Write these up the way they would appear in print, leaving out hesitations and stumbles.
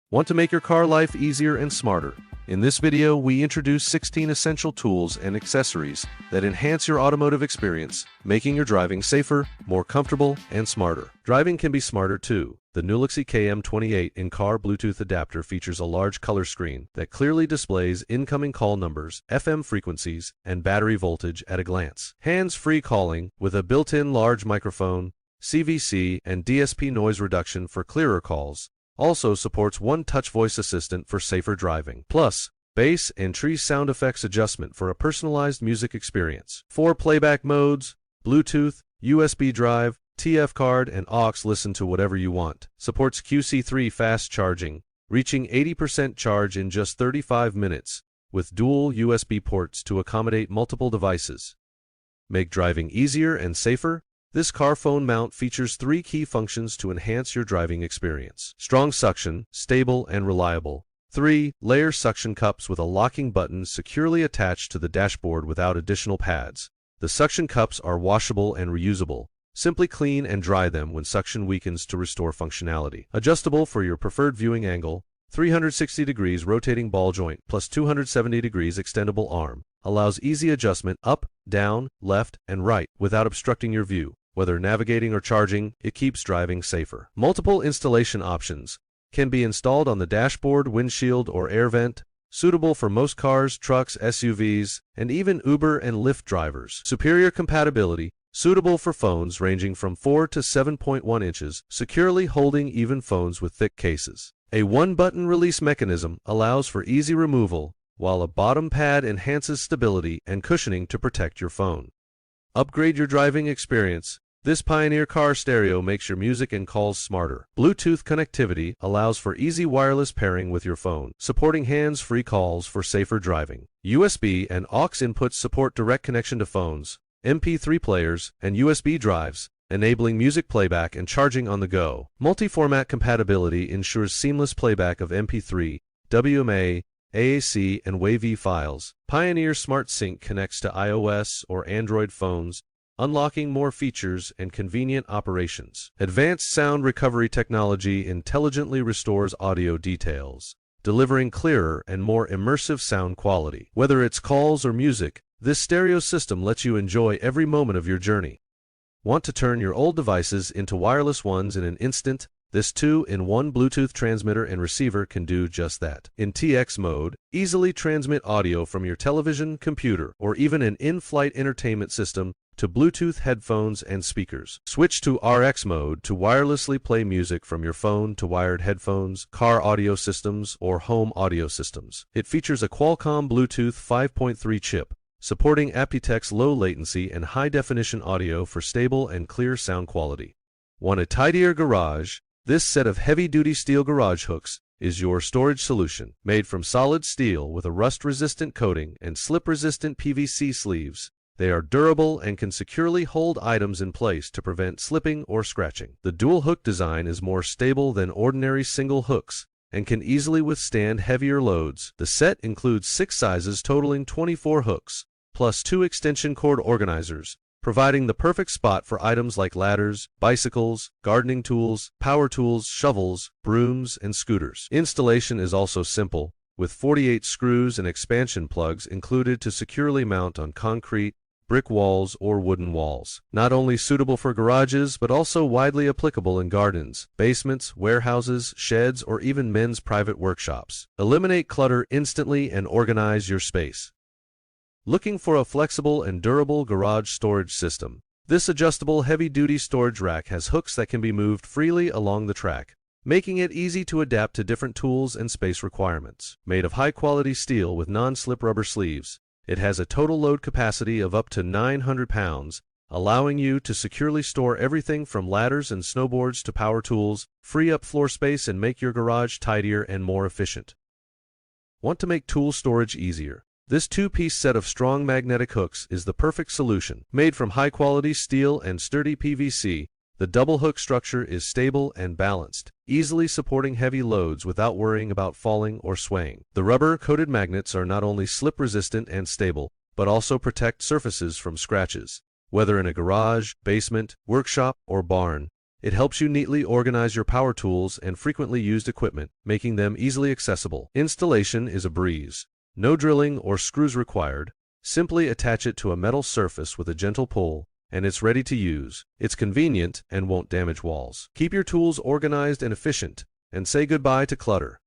Want to make your car life easier and smarter? In this video, we introduce 16 essential tools and accessories that enhance your automotive experience, making your driving safer, more comfortable, and smarter. Driving can be smarter too. The Nulexi KM28 in-car Bluetooth adapter features a large color screen that clearly displays incoming call numbers, FM frequencies, and battery voltage at a glance. Hands-free calling with a built-in large microphone, CVC, and DSP noise reduction for clearer calls. Also supports one-touch voice assistant for safer driving. Plus, bass and tree sound effects adjustment for a personalized music experience. 4 playback modes, Bluetooth, USB drive, TF card, and aux. Listen to whatever you want. Supports QC3 fast charging, reaching 80% charge in just 35 minutes, with dual USB ports to accommodate multiple devices. Make driving easier and safer. This car phone mount features 3 key functions to enhance your driving experience. Strong suction, stable and reliable. 3 layer suction cups with a locking button securely attached to the dashboard without additional pads. The suction cups are washable and reusable. Simply clean and dry them when suction weakens to restore functionality. Adjustable for your preferred viewing angle. 360 degrees rotating ball joint plus 270 degrees extendable arm. Allows easy adjustment up, down, left, and right without obstructing your view. Whether navigating or charging, it keeps driving safer. Multiple installation options can be installed on the dashboard, windshield, or air vent, suitable for most cars, trucks, SUVs, and even Uber and Lyft drivers. Superior compatibility, suitable for phones ranging from 4 to 7.1 inches, securely holding even phones with thick cases. A one-button release mechanism allows for easy removal, while a bottom pad enhances stability and cushioning to protect your phone. Upgrade your driving experience. This Pioneer car stereo makes your music and calls smarter. Bluetooth connectivity allows for easy wireless pairing with your phone, supporting hands-free calls for safer driving. USB and aux inputs support direct connection to phones, MP3 players, and USB drives, enabling music playback and charging on the go. Multi-format compatibility ensures seamless playback of MP3, WMA, AAC, and WAV files. Pioneer Smart Sync connects to iOS or Android phones, unlocking more features and convenient operations. Advanced sound recovery technology intelligently restores audio details, delivering clearer and more immersive sound quality. Whether it's calls or music, this stereo system lets you enjoy every moment of your journey. Want to turn your old devices into wireless ones in an instant? This 2-in-1 Bluetooth transmitter and receiver can do just that. In TX mode, easily transmit audio from your television, computer, or even an in-flight entertainment system to Bluetooth headphones and speakers. Switch to RX mode to wirelessly play music from your phone to wired headphones, car audio systems, or home audio systems. It features a Qualcomm Bluetooth 5.3 chip, supporting aptX low latency and high-definition audio for stable and clear sound quality. Want a tidier garage? This set of heavy-duty steel garage hooks is your storage solution. Made from solid steel with a rust-resistant coating and slip-resistant PVC sleeves, they are durable and can securely hold items in place to prevent slipping or scratching. The dual hook design is more stable than ordinary single hooks and can easily withstand heavier loads. The set includes 6 sizes totaling 24 hooks, plus 2 extension cord organizers, providing the perfect spot for items like ladders, bicycles, gardening tools, power tools, shovels, brooms, and scooters. Installation is also simple, with 48 screws and expansion plugs included to securely mount on concrete, brick walls, or wooden walls. Not only suitable for garages, but also widely applicable in gardens, basements, warehouses, sheds, or even men's private workshops. Eliminate clutter instantly and organize your space. Looking for a flexible and durable garage storage system? This adjustable heavy-duty storage rack has hooks that can be moved freely along the track, making it easy to adapt to different tools and space requirements. Made of high-quality steel with non-slip rubber sleeves, it has a total load capacity of up to 900 pounds, allowing you to securely store everything from ladders and snowboards to power tools, free up floor space, and make your garage tidier and more efficient. Want to make tool storage easier? This 2-piece set of strong magnetic hooks is the perfect solution. Made from high-quality steel and sturdy PVC, the double hook structure is stable and balanced, easily supporting heavy loads without worrying about falling or swaying. The rubber-coated magnets are not only slip-resistant and stable, but also protect surfaces from scratches. Whether in a garage, basement, workshop, or barn, It helps you neatly organize your power tools and frequently used equipment, making them easily accessible. Installation is a breeze. No drilling or screws required. Simply attach it to a metal surface with a gentle pull, and it's ready to use. It's convenient and won't damage walls. Keep your tools organized and efficient, and say goodbye to clutter.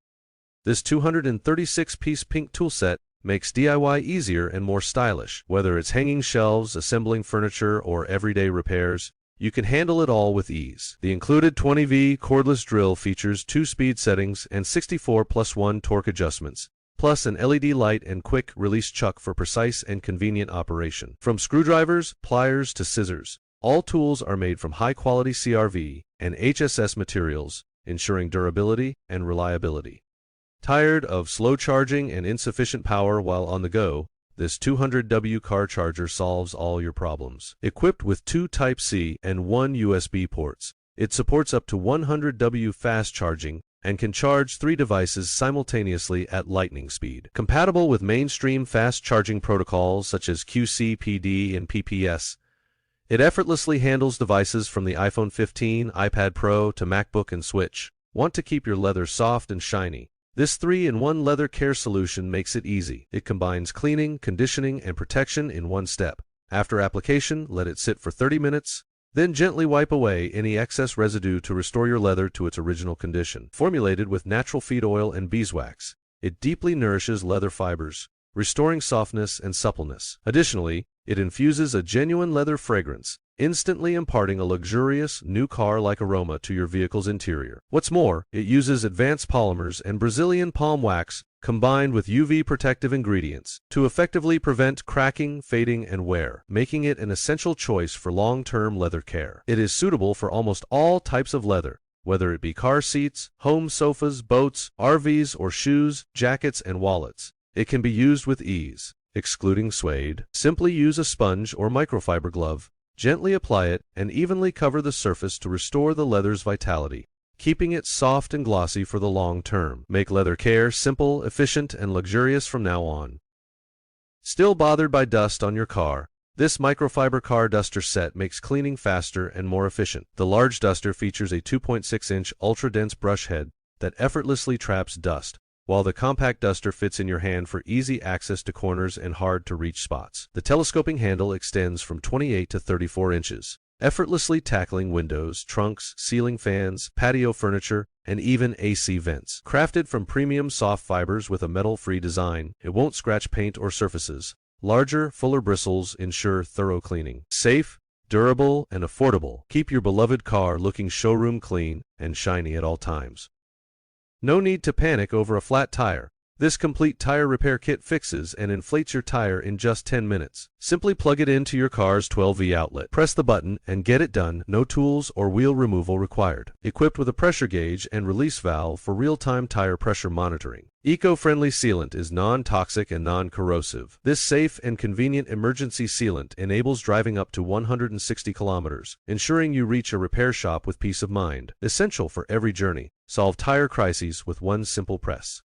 This 236-piece pink tool set makes DIY easier and more stylish. Whether it's hanging shelves, assembling furniture, or everyday repairs, you can handle it all with ease. The included 20V cordless drill features 2 speed settings and 64+1 torque adjustments, plus an LED light and quick-release chuck for precise and convenient operation. From screwdrivers, pliers, to scissors, all tools are made from high-quality CRV and HSS materials, ensuring durability and reliability. Tired of slow charging and insufficient power while on the go? This 200W car charger solves all your problems. Equipped with 2 Type-C and 1 USB ports, it supports up to 100W fast charging and can charge 3 devices simultaneously at lightning speed. Compatible with mainstream fast charging protocols such as QC, PD, and PPS, it effortlessly handles devices from the iPhone 15, iPad Pro to MacBook and Switch. Want to keep your leather soft and shiny? This 3-in-1 leather care solution makes it easy. It combines cleaning, conditioning, and protection in one step. After application, let it sit for 30 minutes, then gently wipe away any excess residue to restore your leather to its original condition. Formulated with natural feed oil and beeswax, it deeply nourishes leather fibers, restoring softness and suppleness. Additionally, it infuses a genuine leather fragrance, instantly imparting a luxurious, new car-like aroma to your vehicle's interior. What's more, it uses advanced polymers and Brazilian palm wax combined with UV protective ingredients to effectively prevent cracking, fading, and wear, making it an essential choice for long-term leather care. It is suitable for almost all types of leather, whether it be car seats, home sofas, boats, RVs, or shoes, jackets, and wallets. It can be used with ease, excluding suede. Simply use a sponge or microfiber glove, gently apply it, and evenly cover the surface to restore the leather's vitality, keeping it soft and glossy for the long term. Make leather care simple, efficient, and luxurious from now on. Still bothered by dust on your car? This microfiber car duster set makes cleaning faster and more efficient. The large duster features a 2.6-inch ultra-dense brush head that effortlessly traps dust, while the compact duster fits in your hand for easy access to corners and hard-to-reach spots. The telescoping handle extends from 28 to 34 inches, effortlessly tackling windows, trunks, ceiling fans, patio furniture, and even AC vents. Crafted from premium soft fibers with a metal-free design, it won't scratch paint or surfaces. Larger, fuller bristles ensure thorough cleaning. Safe, durable, and affordable. Keep your beloved car looking showroom clean and shiny at all times. No need to panic over a flat tire. This complete tire repair kit fixes and inflates your tire in just 10 minutes. Simply plug it into your car's 12V outlet. Press the button and get it done. No tools or wheel removal required. Equipped with a pressure gauge and release valve for real-time tire pressure monitoring. Eco-friendly sealant is non-toxic and non-corrosive. This safe and convenient emergency sealant enables driving up to 160 kilometers, ensuring you reach a repair shop with peace of mind. Essential for every journey. Solve tire crises with one simple press.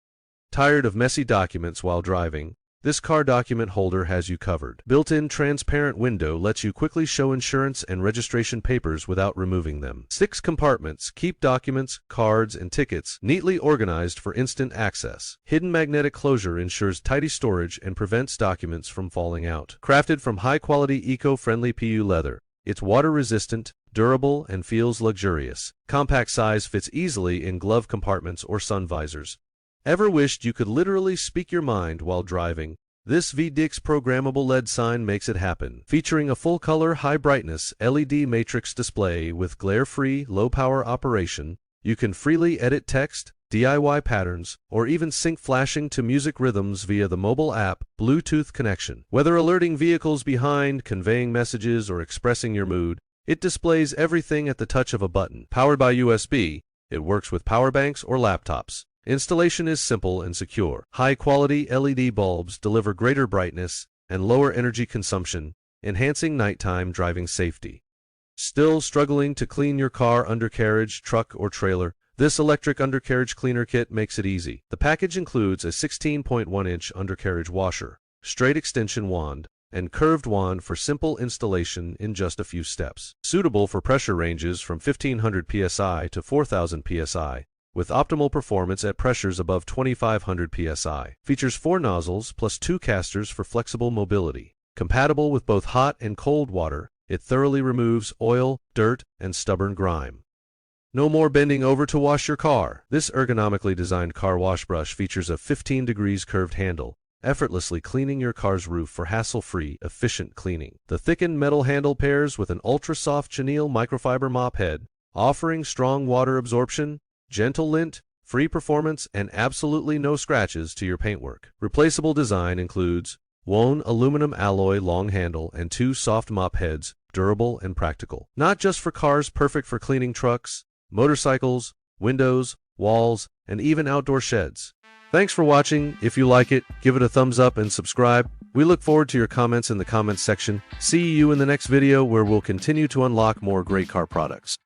Tired of messy documents while driving? This car document holder has you covered. Built-in transparent window lets you quickly show insurance and registration papers without removing them. 6 compartments keep documents, cards, and tickets neatly organized for instant access. Hidden magnetic closure ensures tidy storage and prevents documents from falling out. Crafted from high-quality eco-friendly PU leather, it's water-resistant, durable, and feels luxurious. Compact size fits easily in glove compartments or sun visors. Ever wished you could literally speak your mind while driving? This VDix programmable LED sign makes it happen. Featuring a full-color, high-brightness LED matrix display with glare-free, low-power operation, you can freely edit text, DIY patterns, or even sync flashing to music rhythms via the mobile app Bluetooth connection. Whether alerting vehicles behind, conveying messages, or expressing your mood, it displays everything at the touch of a button. Powered by USB, it works with power banks or laptops. Installation is simple and secure. High-quality LED bulbs deliver greater brightness and lower energy consumption, enhancing nighttime driving safety. Still struggling to clean your car undercarriage, truck, or trailer? This electric undercarriage cleaner kit makes it easy. The package includes a 16.1-inch undercarriage washer, straight extension wand, and curved wand for simple installation in just a few steps. Suitable for pressure ranges from 1500 psi to 4000 psi, with optimal performance at pressures above 2500 psi. Features 4 nozzles plus 2 casters for flexible mobility. Compatible with both hot and cold water, it thoroughly removes oil, dirt, and stubborn grime. No more bending over to wash your car. This ergonomically designed car wash brush features a 15 degrees curved handle, effortlessly cleaning your car's roof for hassle-free, efficient cleaning. The thickened metal handle pairs with an ultra-soft chenille microfiber mop head, offering strong water absorption, gentle lint, free performance, and absolutely no scratches to your paintwork. Replaceable design includes one aluminum alloy long handle and 2 soft mop heads, durable and practical. Not just for cars, perfect for cleaning trucks, motorcycles, windows, walls, and even outdoor sheds. Thanks for watching. If you like it, give it a thumbs up and subscribe. We look forward to your comments in the comments section. See you in the next video where we'll continue to unlock more great car products.